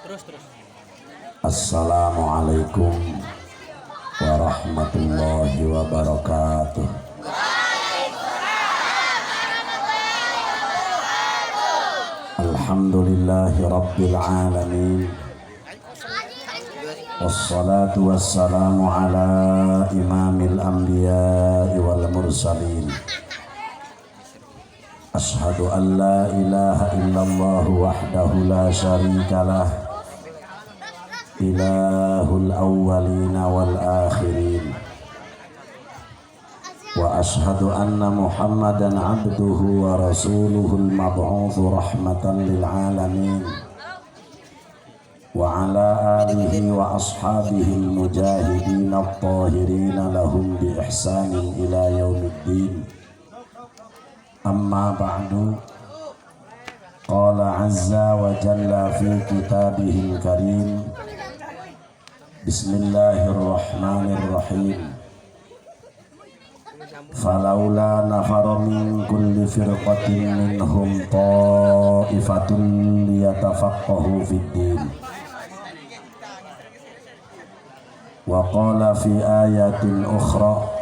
Terus. Assalamualaikum warahmatullahi wabarakatuh. Alhamdulillahi rabbil alamin. Wassalatu wassalamu ala imamil anbiya'i wal mursalin. Ashhadu an la ilaha illallah wahdahu la syarikalah, ilahul awwalina wal akhirin. Wa ashhadu anna muhammadan abduhu wa rasuluhul mab'utsu rahmatan lil alamin. Wa ala alihi wa ashabihi al mujahidin at-tahirin lahum bi ihsanin ila yaumiddin. Amma ba'du. Qala azza wa jalla fi kitabihil karim. Bismillahirrahmanirrahim. Falaula nafara min kulli firqatin minhum ta'ifatun liyatafaqahu fid din. Wa qala fi ayatin ukhra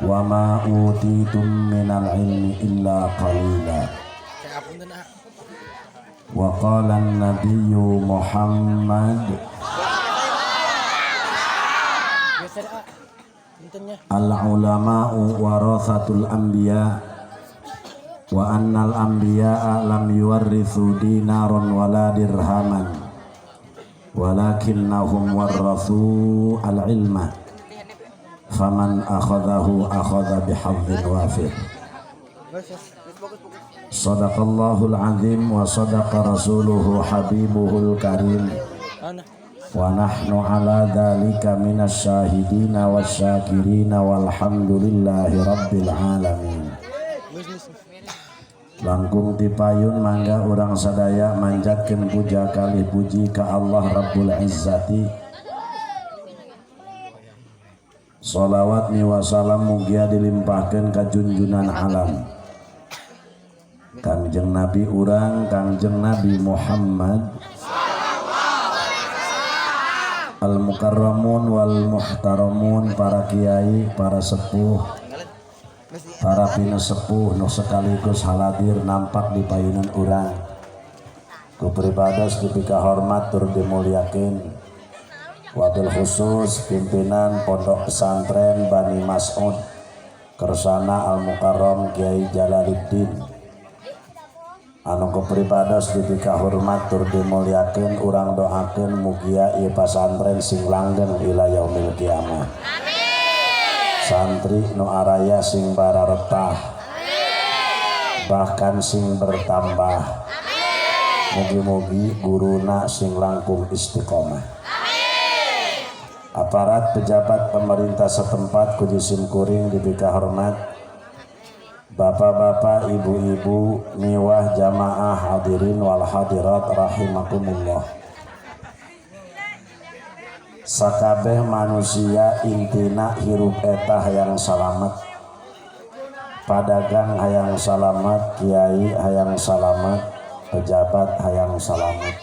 wa ma utitum minal ilmi illa qalila. Wa qala an-nabiyyu Muhammad al-ulama'u warathatul anbiya wa annal anbiya'a lam yuwarrithu dinaron wala dirhaman walakinnahum warathu al-ilma faman akhadahu akhadha bihadzin wafir. Sadaqallahul azim wa sadaqa rasuluhu habibuhul karim. Wa nahnu ala dhalika minas syahidina wasyakirina walhamdulillahi rabbil alamin. Langkung tipayun mangga urang sadaya manjatkeun puja kali puji ka Allah Rabbul Izzati. Salawat mi wasalam mugia dilimpahkeun ka junjunan alam Kangjeng Nabi urang Kangjeng Nabi Muhammad al-mukarramun wal muhtaramun, para kiai, para sepuh, para pinesepuh nu sekaligus haladir nampak di payunan urang. Ku pribados dipika hormat tur dimuliakeun. Wabil khusus pimpinan Pondok Pesantren Bani Mas'ud Kersana Al-Mukarram Kiai Jalaluddin. Anu kepribados dipika hormat tur dimuliakeun, urang doakeun mugia ieu pasantren sing langgeng ila yaumil kiamah. Santri nu araya sing bararetah, bahkan sing bertambah. Mugi-mugi guruna sing langkung istiqomah. Aparat pejabat pemerintah setempat kudu simkuring dibika hormat. Bapak-bapak, ibu-ibu, miwah jamaah hadirin wal hadirat rahimakumullah. Sakabeh manusia intina hirup eta hayang salamet. Padagang hayang salamet, kiai hayang salamet, pejabat hayang salamet,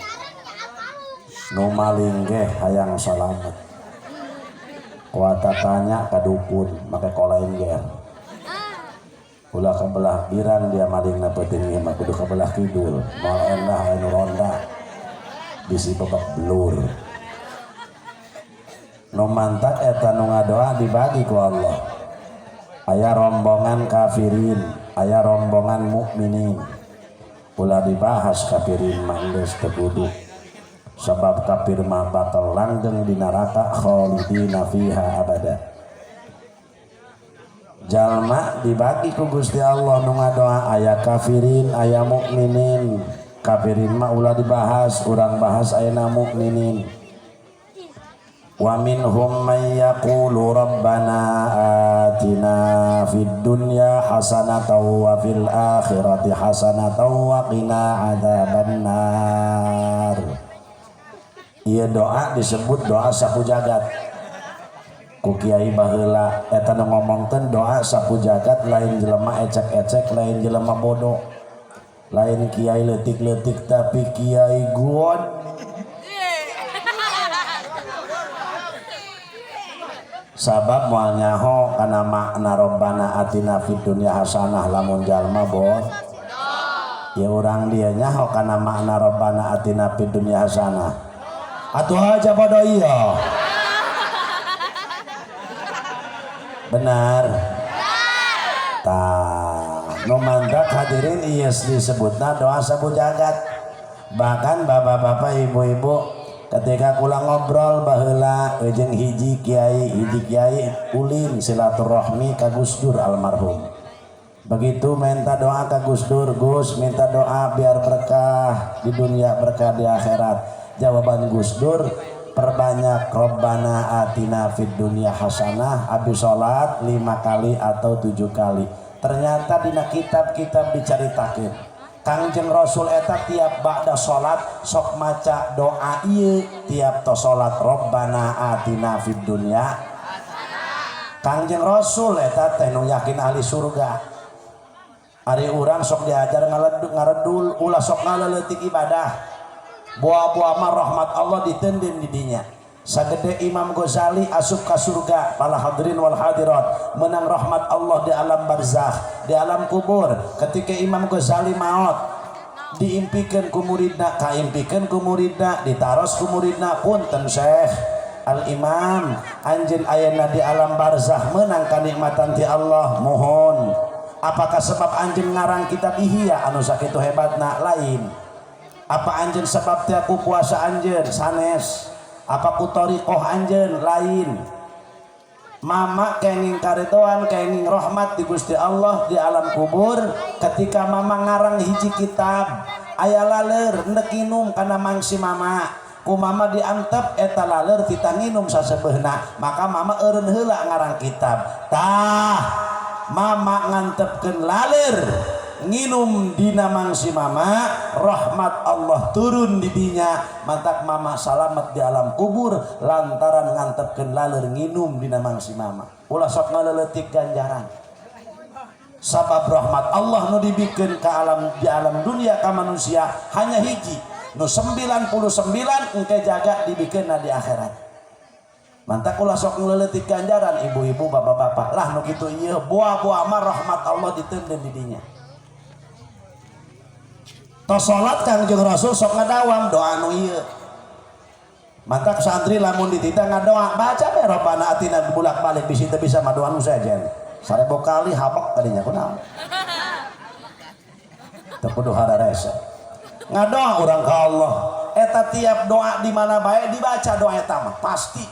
nu maling ge hayang salamet. Kuata tanya ka dukun make kolain ger. Ulah kabelah biran dia malingna peuting ieu mah kudu kabelah kidul. Moal endah anu ronda bisi babak belur. Nu mantap eta nu ngadoa dibagi ku Allah. Aya rombongan kafirin, aya rombongan mukminin. Ulah dibahas kafirin mah geus teu kudu. Sebab kafir mah bakal langgeng di neraka khalidina fiha abada. Jalma dibagi ku Gusti Allah nu ngadoa aya kafirin aya mukminin. Kafirin mah ulah dibahas, urang bahas ayeuna mukminin. Wa minhum may yaqulu rabbana atina fid dunya hasanatan wa fil akhirati hasanatan wa qina adzabannar. Ieu doa disebut doa saku jagat. ku kiai baheula eta nu ngomongkeun doa sapu jagat lain jelema ecek-ecek lain jelema bodoh lain kiai leutik-leutik tapi kiai guon sabab moal nyaho kana makna Rabbana atina fid dunya hasanah lamun jalma bos ya urang dia nyaho kana makna Rabbana atina fid dunya hasanah atuh aja pada iya benar tah nu mantak hadirin ieu disebutna doa sapu jagat bahkan bapak-bapak ibu-ibu ketika kula ngobrol baheula jeung hiji kiai ulin silaturahmi ka Gus Dur almarhum begitu minta doa ka Gus Dur Gus minta doa biar berkah di dunia berkah di akhirat jawaban Gus Dur perbanyak Rabbana atina fid dunya hasanah abis sholat 5 kali atau 7 kali ternyata dina kitab-kitab dicaritakeun Kangjeng Rasul eta tiap ba'da sholat sok maca doa ieu tiap to sholat Rabbana atina fid dunya Kangjeng Rasul eta teh nu yakin ahli surga ari urang sok diajar ngaredul ulah sok ngaleutik ibadah buah-buah mah rahmat Allah ditendin di dinya sagede Imam Ghazali asup ka surga para hadirin wal hadirat menang rahmat Allah di alam barzakh di alam kubur ketika Imam Ghazali maot diimpikeun ku muridna kaimpikeun ku muridna ditaros ku muridna punten Syekh Al Imam anjeun ayeuna di alam barzakh menang kanikmatan ti Allah mohon apakah sebab anjeun ngarang kitab Ihya anu sakitu hebatna lain apa anjeun sebab teh ku puasa anjeun sanes apa ku thariqah anjeun lain mama kenging karetoan kenging rahmat di Gusti Allah di alam kubur ketika mama ngarang hiji kitab aya laler endek nginum kana mangsi mama ku mama diantep eta laler kita nginum sasebeuna maka mama eureun heula ngarang kitab tah mama ngantepkeun laler nginum dina mangsi mama rahmat Allah turun di dinya mantak mama salamet di alam kubur lantaran ngantepkeun laler nginum dina mangsi mama ulah sok ngaleutik ganjaran sabab rahmat Allah nu dibikeun ka alam di alam dunia ka manusia hanya hiji nu 99 engke jaga dibikeunna di akhirat mantak ulah sok ngaleutik ganjaran ibu-ibu bapak-bapak lah nu kitu ieu buah-buah mah rahmat Allah ditendin di dinya tos salat Kangjeng Rasul sok ngadawam doa nu ieu mantak santri lamun ditita ngadoa baca bae Rabbana atina bulak-balik bisi teu bisa mah doa nu sajen 1000 kali habak tadinya kunaon teu kudu hararese ngadoa urang ka Allah eta tiap doa di mana bae dibaca doa eta mah pasti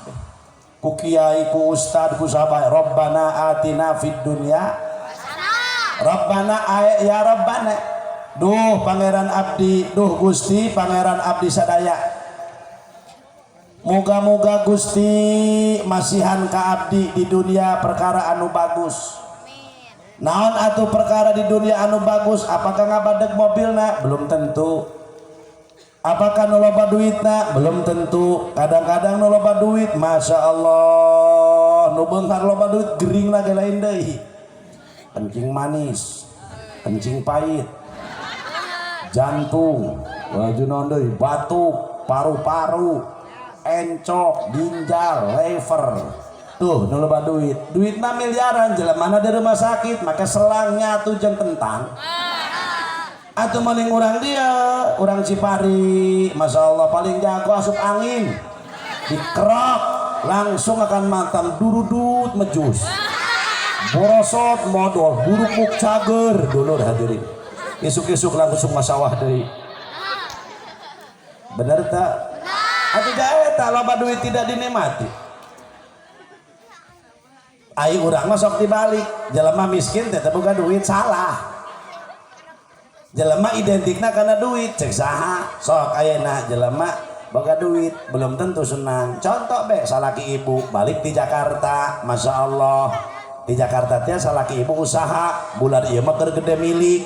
ku kiai ku ustad ku sahabat Rabbana atina fid dunya Rabbana ya Rabbana duh pangeran abdi duh Gusti pangeran abdi sadaya muga-muga Gusti masihan ka abdi di dunia perkara anu bagus naon atuh perkara di dunia anu bagus apakah ngabadeg mobilna belum tentu apakah nu loba duitna belum tentu kadang-kadang nu loba duit Masya Allah nu beunghar loba duit geringna ge lain deui kencing manis kencing pahit jantung wajunon deui batuk paru-paru encok ginjal lever tuh nu loba duitna miliaran jelemana di rumah sakit maka selangnya tuh jeung tentang atuh mending urang dia urang Cipari Masya Allah paling jago asup angin dikerok langsung akan matang durudut mejus borosot modal buruk cager dulur hadirin isuk-isuk langsung masawah deui bener tak? Atuh jae eta loba duit tidak dinikmati ai urang mah sok dibalik jelema miskin teh boga duit salah jelema identikna kana duit cek saha sok ayeuna jelema boga duit belum tentu senang contoh be salaki ibu balik di Jakarta Masya Allah di Jakarta teh salaki ibu usaha bulan ieu mah keur gede milik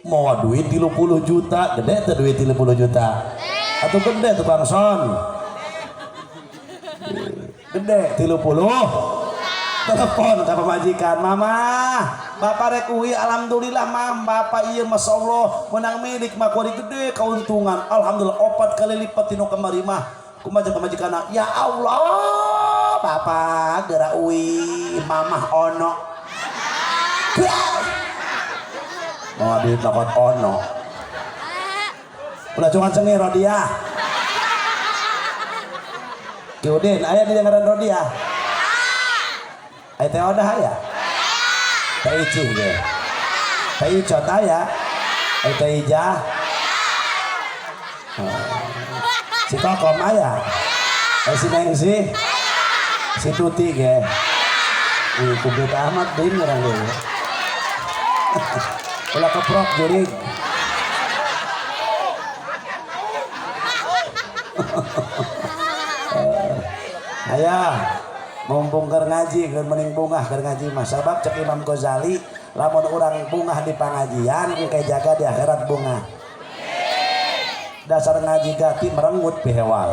mau duit 30 juta gede teh duit 30 juta atau gede tuh Bang Son gede 30 telepon ke pamajikan, mama bapak rek uwi alhamdulillah mam bapak iya masya Allah menang milik mah kuari gede keuntungan alhamdulillah 4 kali lipat tino kemari mah kumaha pamajikan ya Allah bapak gerak uwi mamah ono mau duit lakot ono ulah cungan cengi Rodia Kiudin ayah di dengaran Rodia ayah teh odah ayah teh icih deh teh icot ayah ayah teh ijah si kokom ayah ayah si Nengsi si Tuti ge kubit amat bin orang dulu ulah keprok jurig ayah mumpung keur ngaji keur mending bungah keur ngaji mah sabab cek Imam Ghazali lamun urang bungah di pangajian kayak jaga di akhirat bungah dasar ngaji gati merenggut pihewal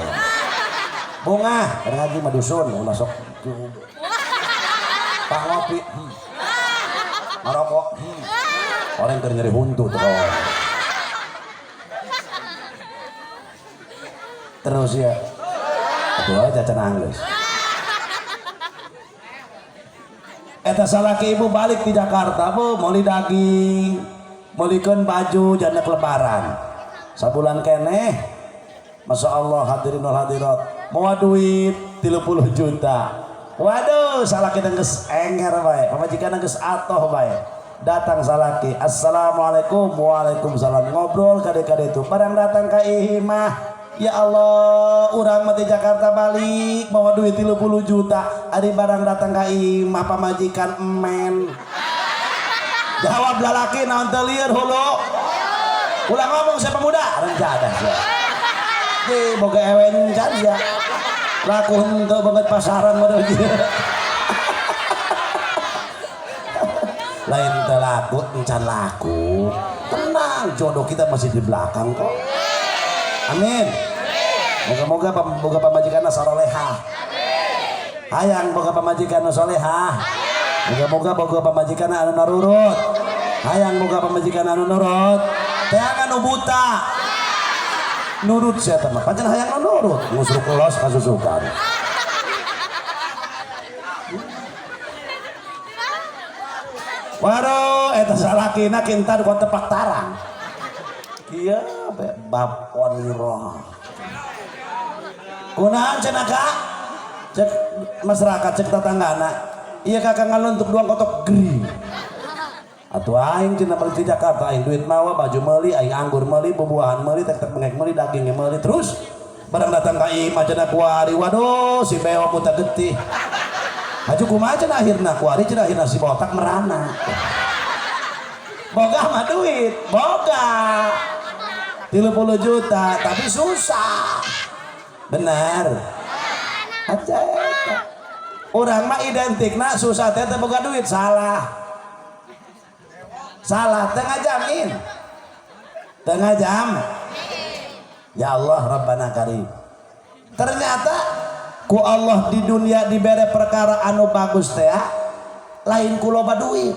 bungah keur ngaji mah dusun ulah sok pak ngopi ngerokok orang keur nyeri huntu tuh kawan terus ya aduh aja cenah geus eta salaki ibu balik di Jakarta bu meuli daging meulikeun baju jana lebaran sabulan keneh masya Allah hadirin wal hadirat mau duit 30 juta waduh salaki geus enger bae pamajikan geus atoh bae datang salaki assalamualaikum waalaikumsalam ngobrol kade-kade itu barang datang ka ieu mah ya Allah urang mah di Jakarta balik bawa duit 30 juta ari barang datang ka imah pamajikan emen jawab lalaki naon teu lieur hulu ulah ngomong saya pemuda rencana sia di boga ewen can ya laku henteu banget pasaran model kieu lain teu laku encan laku tenang jodoh kita masih di belakang kok amin moga-moga boga pamajikanna saroleha hayang boga pamajikanna soleha moga-moga boga pamajikanna anu narurut hayang boga pamajikanna anu nurut teangan anu buta nurut sia teh mah pancen hayang anu nurut ngusruk ulos kasusukan waduh eta salakina kintar buat tepak tarang iya bapon roh kunahan cenah kak cek masyarakat cek tetanggana iya kakak ngalun untuk doang kotok geri atuh aing cenah balik di Jakarta aing duit mawa baju meuli aing anggur meuli bubuahan meuli tek-tek bengek meuli dagingnya meuli terus barang datang ka imah cenah kuari waduh si bewa muta getih haju kumaha cenah akhirna kuari cenah akhirna si botak merana boga mah duit boga 30 juta tapi susah benar aja orang mah identik nak susah teh boga duit salah tengah jamin tengah jam ya Allah Rabbana Karim ternyata ku Allah di dunia dibere perkara anu bagus teh lain ku loba duit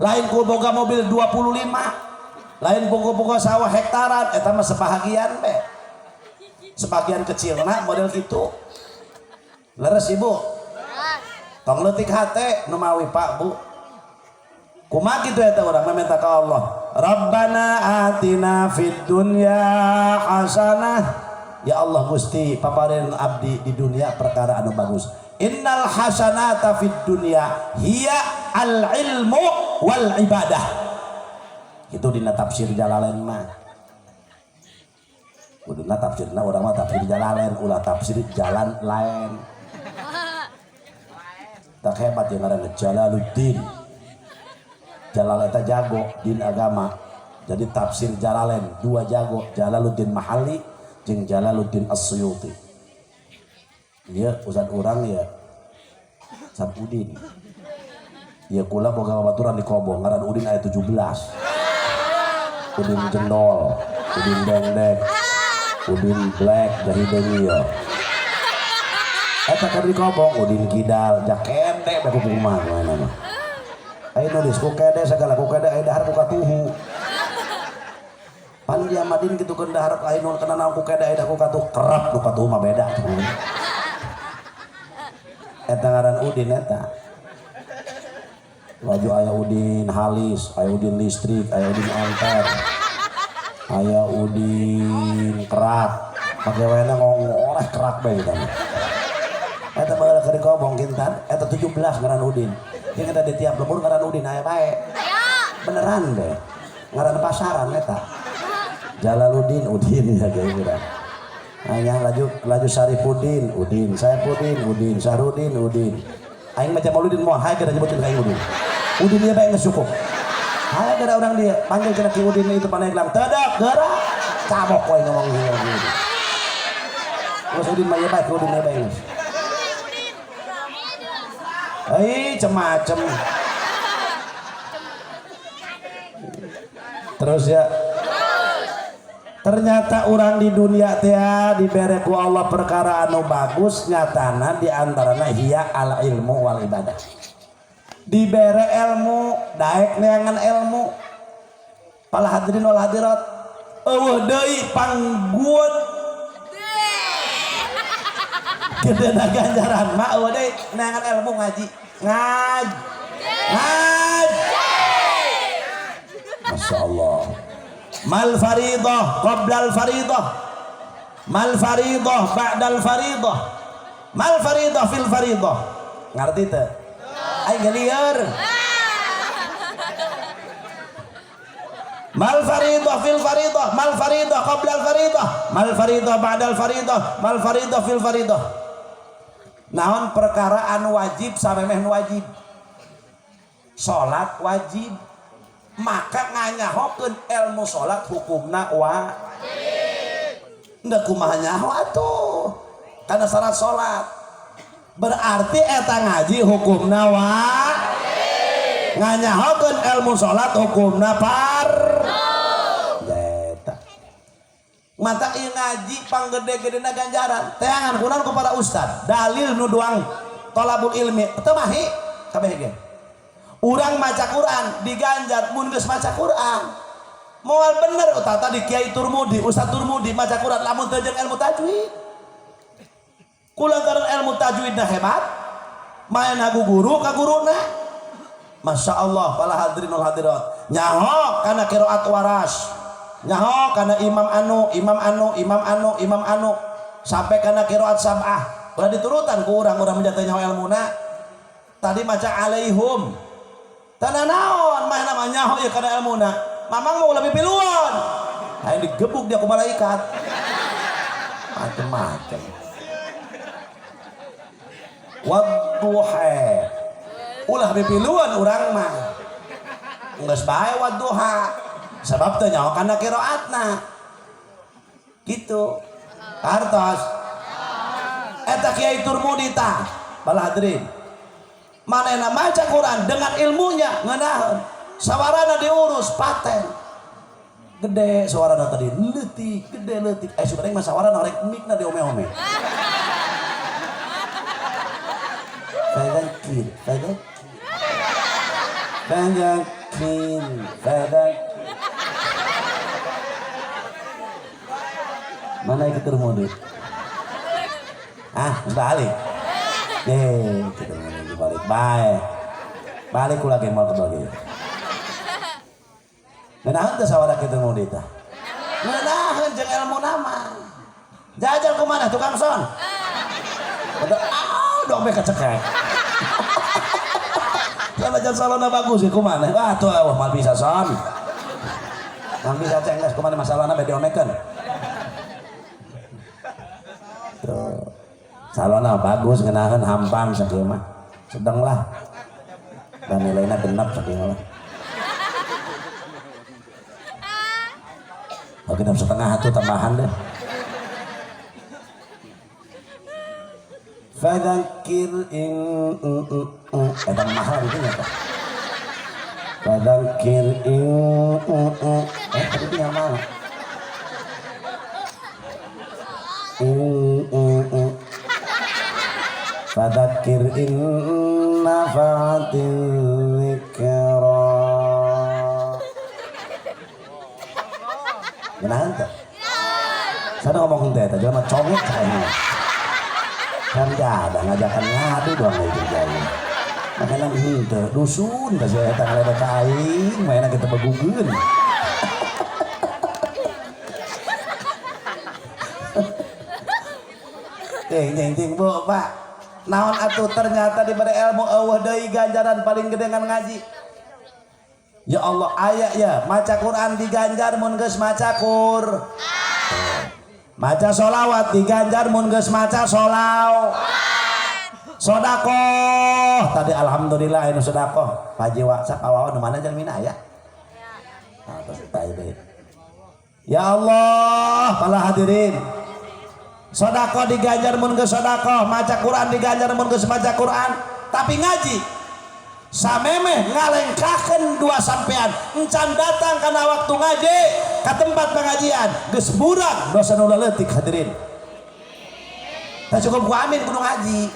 lain ku boga mobil 25 lain boga-boga sawah hektaran eta mah sebahagian be sebagian kecil nak model gitu leres ibu tong leutik hate nu mawi pak bu kumaha kitu eta urang meminta ka Allah Rabbana atina fid dunya hasanah ya Allah Gusti papareun abdi di dunia perkara anu bagus innal hasanata fid dunya hiya al ilmu wal ibadah itu dina tafsir Jalalain mah kuduna tafsirna urang mah tafsir Jalalain ulah tafsir jalan lain tak hebat yang ngaranna Jalaluddin Jalalain teh jago din agama jadi tafsir Jalalain dua jago Jalaluddin Mahalli jeung Jalaluddin As-Suyuti ieu usan urang ya Sapudin ieu kula boga babaturan di Kobo ngaran Udin aya 17 Udin jendol, Udin dendek, Udin black dari Dengio. eta keur dikobong udin kidal jak kede da ku kumaha mana mah aya nulis ku kede segala ku kede aya dahar ku katuhu pan dia madin kitu keur dahar aya nu kenana ku kede aya ku katuhu kerap ku katuhu mah beda eta ngaran udin eta laju aya udin halis aya udin listrik aya udin antar aya udin kerak pake wena ngoreh kerak bae kita eta bae keur dikobong kintan eta 17 ngaran udin jeung eta di tiap lembur ngaran udin aya bae beneran deh ngaran pasaran eta Jalaluddin udin ya ge urang aya laju Saripudin udin Saipudin udin Sarudin udin aing macam Mauludin moal hae kada nyebutin ka udin udin dia bae geus cukup hae kada urang dia panggil cenah ki udin itu panaeglang tedak geura cabok we ngomong gitu terus udin mah bae udin mah bae ai cemacem terus ya ternyata orang di dunia teh dibere ku Allah perkara anu bagus nyatana diantarana hiya al ilmu wal ibadah dibere ilmu daek neangan ilmu pala hadirin wal hadirat eueuh deui panggueut gedena ganjaran mah eueuh deui neangan ilmu ngaji Masya Allah mal faridah qabla al faridah mal faridah ba'da al faridah mal faridah fil faridah ngerti teh ai galieur mal faridah fil faridah mal faridah qabla al faridah mal faridah ba'da al faridah mal faridah fil faridah naon perkara anu wajib samemeh nu wajib salat wajib maka nganyahokeun ilmu salat hukumna wajib nda kumaha nyaho atuh kana syarat salat berarti eta ngaji hukumna wajib nganyahokeun ilmu salat hukumna fardhu eta mata ieu ngaji panggede-gedena ganjaran teangan kunaon ku para ustad dalil nu doang thalabul ilmi teu mahi kabeh ge urang maca Quran diganjar mun geus maca Quran moal bener utah tadi Kiai Turmudi Ustaz Turmudi maca Quran lamun teu jeung ilmu tajwid kulantaran ilmu tajwidna hebat main hagu guru ka guruna Masya Allah para hadirin wal hadirat nyaho kana qiraat waras nyaho kana imam anu sampai kana qiraat sab'ah ulah diturutan ku urang-urang menjatuh nyaho ilmuna tadi maca alaihum tanah naon mah namanya nyaho ya kana ilmuna mamang mau lebih piluan ayo digebuk dia ku malaikat macem-macem wadduha ulah pipiluan urang mah geus bae wadduha sabab teu nyaho kana qiraatna kitu hartos eta Kiai Turmudi tah bala hadirin manehna maca Quran dengan ilmunya ngeunaheun sawarana diurus paten gede suarana tadi leutik gede leutik subareng mah sawarana rek mikna diome-ome fadzakir mana yang Turmudi balik kita balik balik kula ge mal kebagi ngenaheun teh sawara kitu Turmudi tah ngenaheun jeung ilmu nama jajal kumaha tukang son dong be kecekek sama jan salona bagus kumaha wah tuh mal bisa son mang bisa cengles kumaha masalahna be diomekeun tuh salona bagus ngenaheun hampang sakieu mah sedang lah dan nilainya genap sakieu mah genap setengah atuh tambahan deh fadzakir in eta mahal itu apa fadzakir in itu yang mana fadzakir in nafa'atil dzikra. Gimana tuh? Saya ngomong teh tadi mah congek kayaknya. Kan gak ada ngajakan ngadu doang itu jalan. Makanya henteu dusun teh saya eta ngaleda ka aing, mainna kita begugeun. Ting Bu, Pak. Naon atuh ternyata diberi ilmu eueuh deui ganjaran paling gede ngan ngaji. Ya Allah, aya ya maca Quran diganjar mun geus maca Quran. Maca sholawat diganjar mun geus maca sholawat. Sodakoh tadi alhamdulillah anu sodakoh. Pak Jiwa sakawawa nu mana jalmina aya? Nah, terus baik. Ya Allah, para hadirin. Sodakoh diganjar mun geus sodakoh, maca Quran diganjar mun geus maca Quran, tapi ngaji samemeh ngalengkakeun dua sampean encan datang kana waktu ngaji ka tempat pengajian geus burang dosa nu leutik hadirin. Tah cukup ku amin kudu ngaji.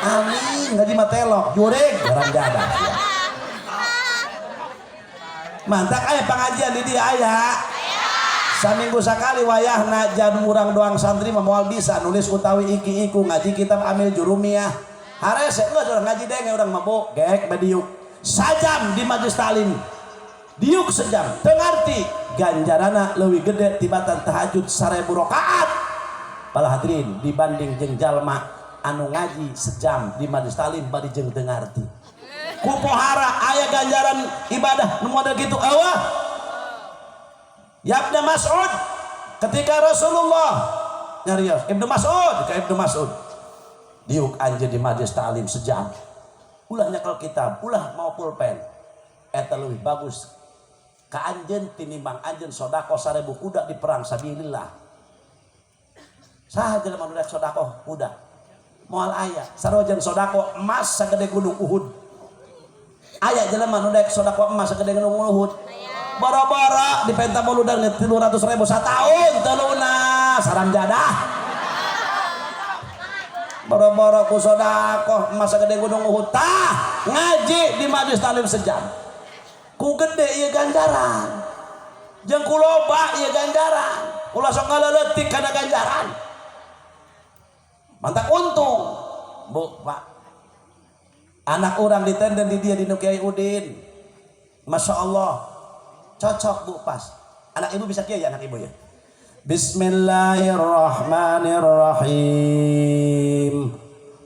Amin, ngaji mah telok, jureg orang jadah. Mantap aya pengajian di dia aya. Saminggu sekali wayahna jan urang doang santri mah moal bisa nulis utawi iki-iku ngaji kitab Amil Jurumiyah. Harese geus urang ngaji denge urang mah bo gek badiuk. Sajam di majelis taklim. Diuk sejam, teu ngarti ganjarana leuwih gede tibatan tahajud 1000 rakaat. Para hadirin dibanding jeung jalma anu ngaji sejam di majelis taklim bari jeung teu ngarti. Ku pohara aya ganjaran ibadah nu model kitu eueuh. Ya Ibnu Mas'ud ketika Rasulullah nyarios Ibnu Mas'ud diuk anjeun di majelis taklim sejam. Ulah nyekel kitab, ulah mau pulpen. Eta leuwih bagus ka anjeun tinimbang anjeun sodaqoh 1000 kuda di perang sabilillah. Saha jelema nu rek sodaqoh kuda? Moal aya sarojan sodaqoh emas sagede gunung Uhud. Aya jelema nu rek sodaqoh emas sagede gunung Uhud. Boro-boro di penta boludan 300.000 sataun teluna saram jadah. Boro-boro ku sodaqoh emas sagede gunung Uhud tah ngaji di majelis taklim sejam. Ku gede ieu ganjaran. Jeung ku loba ieu ganjaran. Ulah sok ngaleutik kana ganjaran. Mantap untung. Bu, Pak. Anak orang ditenden di dia di Kiai Udin. Masya Allah. Cocok Bu pas. Anak ibu bisa kiai ya anak ibu ya. Bismillahirrahmanirrahim.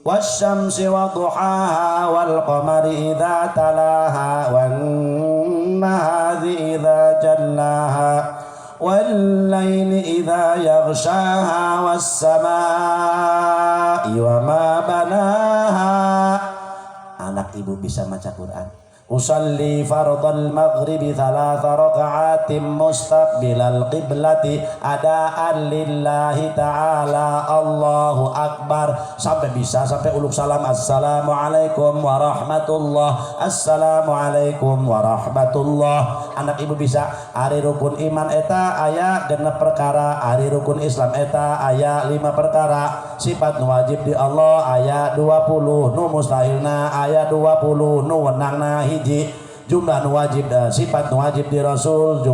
Wasyamsi wa duhaha wal qamari idza talaha wan nahari idza jallaha wal laili idza yaghshaha was samaa'i wa ma banaha. Anak ibu bisa baca Quran. Usalli fardal maghribi 3 raka'atin mustaqbilal qiblati adaan lillahi ta'ala Allahu akbar sampai bisa sampai uluk salam assalamualaikum warahmatullah assalamualaikum warahmatullah. Anak ibu bisa ari rukun iman eta aya 6 perkara, ari rukun Islam eta aya 5 perkara, sifat nu wajib di Allah aya 20, nu mustahilna aya 20, nu wenangna hiji, jumlah nu wajib sifat nu wajib di Rasul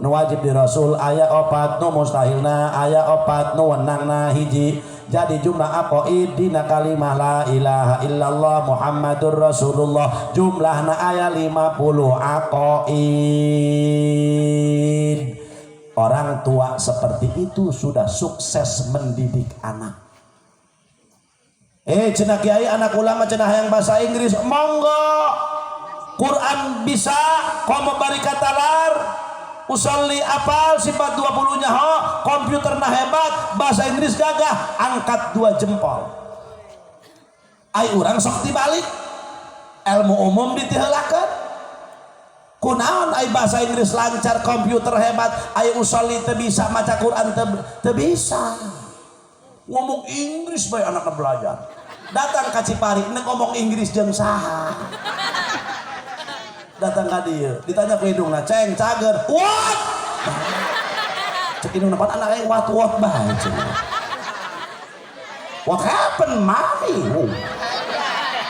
nu wajib di Rasul aya 4, nu mustahilna aya 4, nu wenangna hiji. Jadi jumlah aqaid dina kalimah la ilaha illallah Muhammadur Rasulullah jumlahna aya 50 aqaid. Orang tua seperti itu sudah sukses mendidik anak. Cenah kiai anak ulama cenah yang bahasa Inggris monggo. Quran bisa komo bari katalar usolli apal sifat 20 nyaho komputer na hebat bahasa Inggris gagah angkat 2 jempol. Ai urang sok dibalik ilmu umum ditiheulakeun kunaon ai bahasa Inggris lancar komputer hebat ai usolli teu bisa maca Quran teu bisa ngomong Inggris bae anakna belajar datang ka Cipari ngomong Inggris jeung saha datang ka dieu ditanya ku hidungna ceng cager what cek hidung depan anak aing what bae what happened mami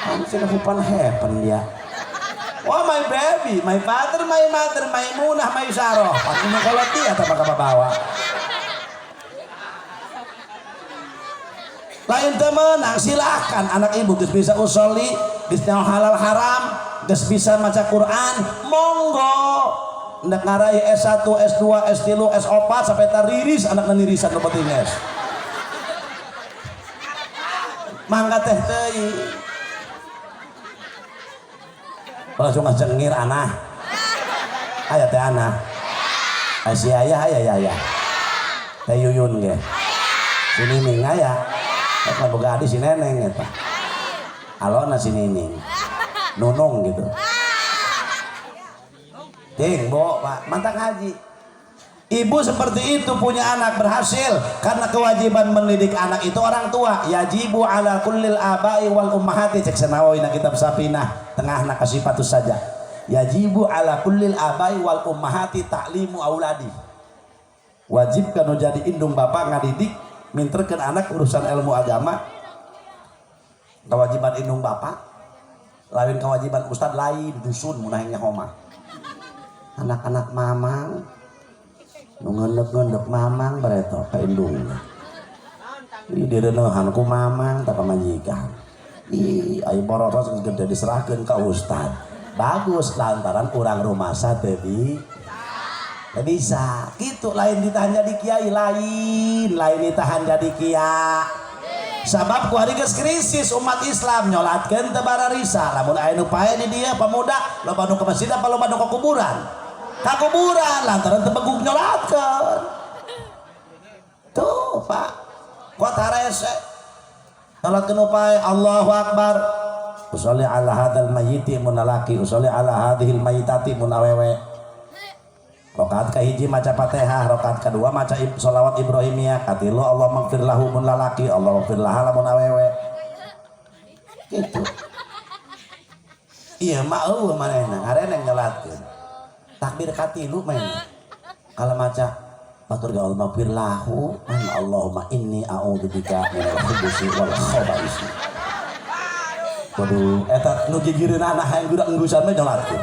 Sila hupan happen dia. Oh my baby, my father, my mother, my munah, my saroh. Pati mo kolot dia atau makababawa. Lain temen, silakan anak ibu geus bisa usoli, geus nyaho halal haram, geus bisa maca Quran, monggo. Ndak ngarai S1, S2, S3, S4 sampai tariris anak nirisan nu penting es. Mangga teh teuing. Langsung ngacengir anak ayah teh anak si ayah teh yuyun ge si nining ayah eta boga adi si neneng eta alona si nining nunung gitu ting bo pak mantap haji. Ibu seperti itu punya anak berhasil karena kewajiban mendidik anak itu orang tua. Yajibu ala kullil abai wal ummahati cek senawawi na kitab Sapinah tengah nak kasifatus saja. Yajibu ala kullil abai wal ummahati ta'limu auladi. Wajib kanu jadi indung bapak ngadidik minterkeun anak urusan ilmu agama. Kewajiban indung bapak lain kewajiban ustad lain dusun munahnya homa. Anak-anak mamang ngendep-ngendep mamang bereto ka indung. Ih direueuhan ku mamang tak majikan. Ih ai bororos geus gede diserahkeun ka ustad. Bagus lantaran urang rumasa teh bisa. Kitu lain ditahan jadi kiai lain ditahan jadi kiai. Sabab ku hari geus krisis umat Islam nyolatkeun teu bararisa. Lamun aya nu pae di dieu pemuda loba nu ka masjid apa loba nu ka kuburan. Kuburan lantaran tebeguk nyolatkeun tuh pak kuat rese nyolatkeun upaya Allahu Akbar usolli ala hadal mayyiti munalaki usolli ala hadhil mayyitati munawewe rakaat kahiji maca Fatihah rakaat kedua maca sholawat Ibrahimiyah katilu Allah maghfir lahu munlalaki Allah maghfir laha lamun awewe gitu iya mah eueuh manehna ngareneng nyolatkeun takbir katilu main kalau maca batur gaul maghfir lahu Allahumma inni a'udzubika minal khubuthi wal khaba'is. Waduh eta nu gigireun anak hayang budak ngurusan mah nyolatkeun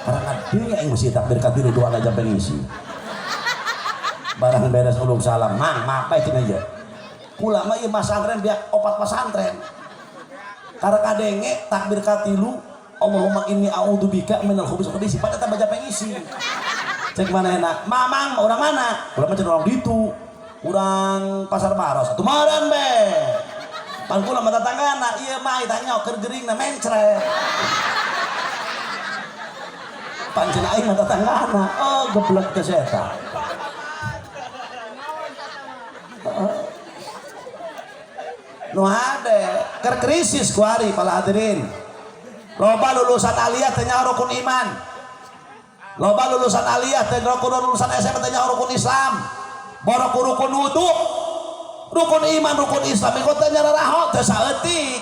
karena kadenge aing mesti takbir katilu doa aja pengisi barang beres ulung salam mang maaf bae cenah ieu kula mah ieu masantren biak opat pasantren karena kadenge takbir katilu Allahumma inni a'udzubika minal khubuthi wal khaba'is pada baca pengisi. Cek mana enak? Mamang orang mana? Urang mah orang ditu. Urang Pasar Baros. Tumaran be. Pan kula mah tatanggana ieu mah tanya keur geuringna mencret. Pan cenah aing mah tatanggana. Oh goblok teh eta. Nu hade keur krisis ku hari pala hadirin. Loba lulusan aliyah teh nyaho rukun iman. Loba lulusan aliyah teh lulusan SMP teh nyaho rukun Islam. Borok rukun wudu. Rukun iman, rukun Islam iku teh nyararaho teh saeutik.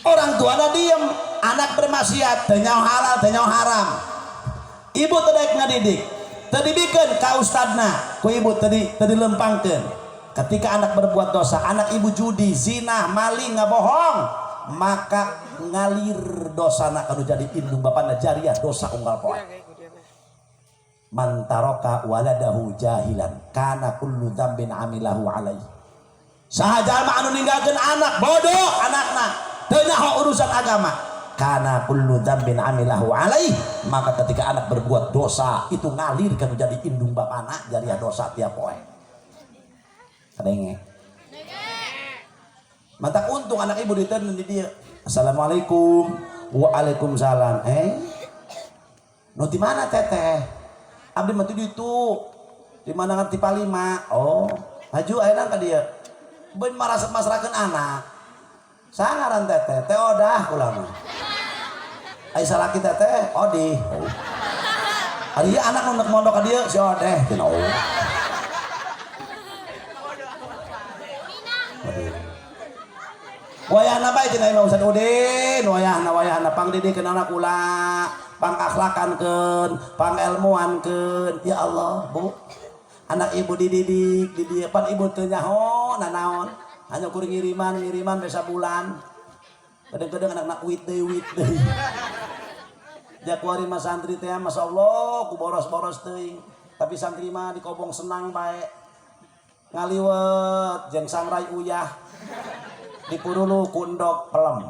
Orang tuana diem, anak bermaksiat teh nyaho halal teh nyaho haram. Ibu teh daek ngadidik. Teu dibikeun ka ustadna, ku ibu teh dilempangkeun. Ketika anak berbuat dosa, anak ibu judi, zina, maling, ngabohong, maka ngalir dosa nak kanu jadi indung bapana jariah dosa unggal poe. Man taraka waladahu jahilan kana kullu dzambin amilahu alaihi. Saha jalma anu ninggalkeun anak bodoh anakna teu nyaho urusan agama kana kullu dzambin amilahu alaihi maka ketika anak berbuat dosa itu ngalir kanu jadi indung bapana jariah dosa tiap poe. Kadenge mantap untung anak ibu diteun di dia. Assalamualaikum. Waalaikumsalam. Nu di mana teteh? Abdi mah ditu. Di mana ngarti palima? Oh, haju ayeuna ka dieu. Beun masrakeun anak. Sangaran teteh? Teh Odah kula mah. Ai salaki teteh Odi. Oh. Ari anak nu mondok ka dieu si Odeh cenah. Oh. Wayahna bae cenah Imam Ustaz Udin, wayahna pangdidikeun anak kula, pangakhlakankeun, pangelmuankeun. Ya Allah, Bu. Anak ibu dididik, pan ibu teu nyaho nanaon. Hanya kur ngiriman besa bulan. Kadang-kadang anak-anak wit deui. Jakuari mas santri teh Masya Allah ku boros-boros teuing. Tapi santri mah dikobong senang bae. Ngaliwet jeung sangrai uyah. Dipurulu ku endog pelem.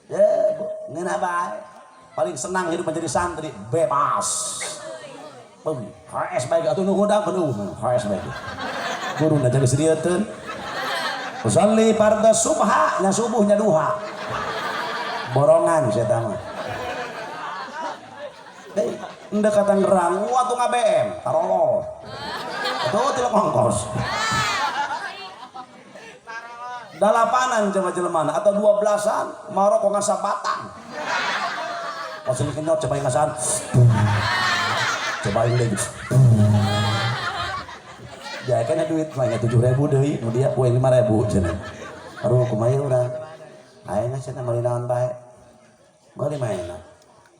Ya, ngeunah bae. Paling senang hidup menjadi santri, bebas. HS bae atuh nu hudang penuh, HS bae. Guruna jadi sirieun. Usolli fardhu subha, nya subuh nya duha. Borongan saya mah. Hei, endek ka Tangerang, atuh ngabm, tarolol. Atuh tilek ongkos. Dalapanan coba jelemana atau 12-an, marok kok ngasa batang. Pasal kenyot coba ngasan. Coba lagi. Ya kan duit mah 7.000 deui, nu dia poe 5.000 cenah. Aduh kumaha urang. Ayeuna cenah meuli naon bae. Meuli mainna.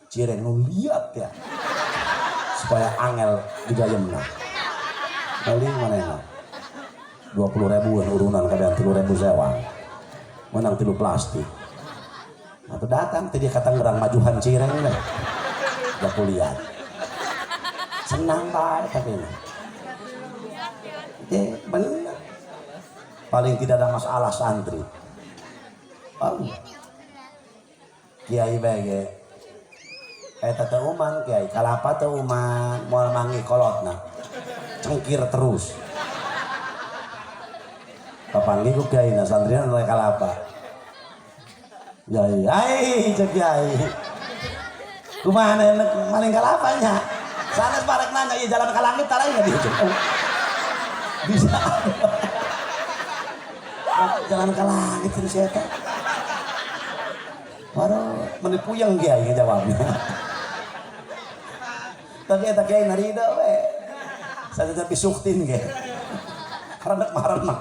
Cireng nu liat ya. Supaya angel digayemna. Meuli manehna. 20.000 urunan kadang 3.000 sewa. Menang 3 plastik. Nah tuh datang tadi kata Tangerang majuhan cireng deh. Gak kuliah. Senang baik tapi ini. Benar. Paling tidak ada masalah santri. Oh. Kiai bege. Eta uman kiai kalapa teu uman moal mangi kolotna. Cengkir terus. Papanggih ku kiai na santrian oleh kalapa. Yai, ai cek yai. Kumaha enak maling kalapanya. Sanes barek nanya ieu jalan ka langit tara ieu dia. Bisa. Jalan ka langit itu si eta. Waduh, meni puyeng kiai ngejawabnya. Tapi eta kiai narida we. Saja tapi suktin ge. Karena marenak.